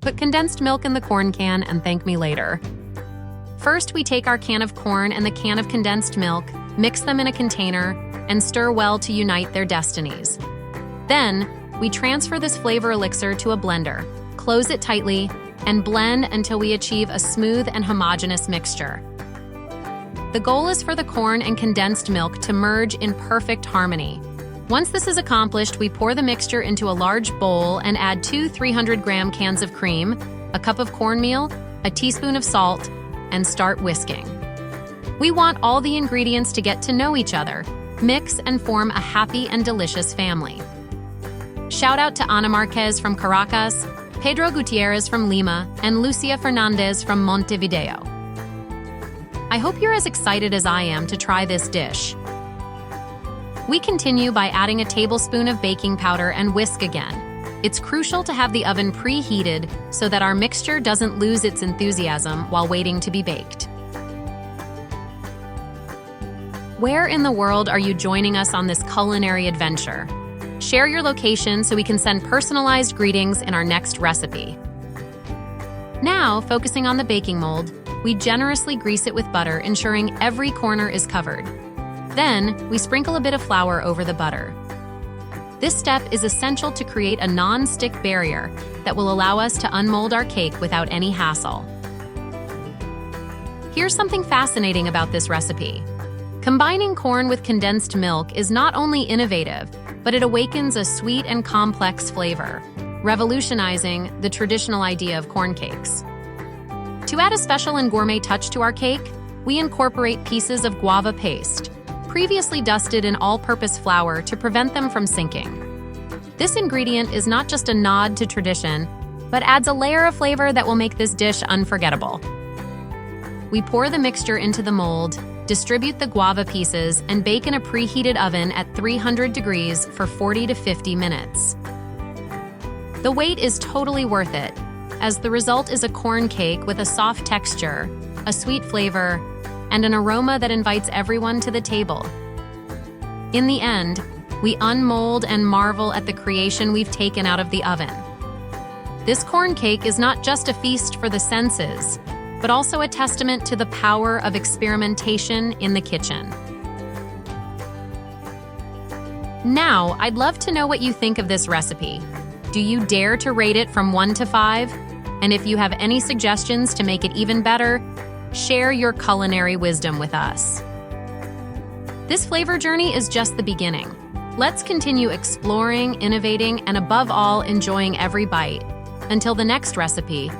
Put condensed milk in the corn can and thank me later. First, we take our can of corn and the can of condensed milk, mix them in a container, and stir well to unite their destinies. Then, we transfer this flavor elixir to a blender, close it tightly, and blend until we achieve a smooth and homogeneous mixture. The goal is for the corn and condensed milk to merge in perfect harmony. Once this is accomplished, we pour the mixture into a large bowl and add 2 300-gram cans of cream, a cup of cornmeal, a teaspoon of salt, and start whisking. We want all the ingredients to get to know each other, mix, and form a happy and delicious family. Shout out to Ana Marquez from Caracas, Pedro Gutierrez from Lima, and Lucia Fernandez from Montevideo. I hope you're as excited as I am to try this dish. We continue by adding a tablespoon of baking powder and whisk again. It's crucial to have the oven preheated so that our mixture doesn't lose its enthusiasm while waiting to be baked. Where in the world are you joining us on this culinary adventure? Share your location so we can send personalized greetings in our next recipe. Now, focusing on the baking mold, we generously grease it with butter, ensuring every corner is covered. Then, we sprinkle a bit of flour over the butter. This step is essential to create a non-stick barrier that will allow us to unmold our cake without any hassle. Here's something fascinating about this recipe. Combining corn with condensed milk is not only innovative, but it awakens a sweet and complex flavor, revolutionizing the traditional idea of corn cakes. To add a special and gourmet touch to our cake, we incorporate pieces of guava paste, previously dusted in all-purpose flour to prevent them from sinking. This ingredient is not just a nod to tradition, but adds a layer of flavor that will make this dish unforgettable. We pour the mixture into the mold, distribute the guava pieces, and bake in a preheated oven at 300 degrees for 40 to 50 minutes. The wait is totally worth it, as the result is a corn cake with a soft texture, a sweet flavor, and an aroma that invites everyone to the table. In the end, we unmold and marvel at the creation we've taken out of the oven. This corn cake is not just a feast for the senses, but also a testament to the power of experimentation in the kitchen. Now, I'd love to know what you think of this recipe. Do you dare to rate it from 1 to 5? And if you have any suggestions to make it even better, share your culinary wisdom with us. This flavor journey is just the beginning. Let's continue exploring, innovating, and above all, enjoying every bite. Until the next recipe,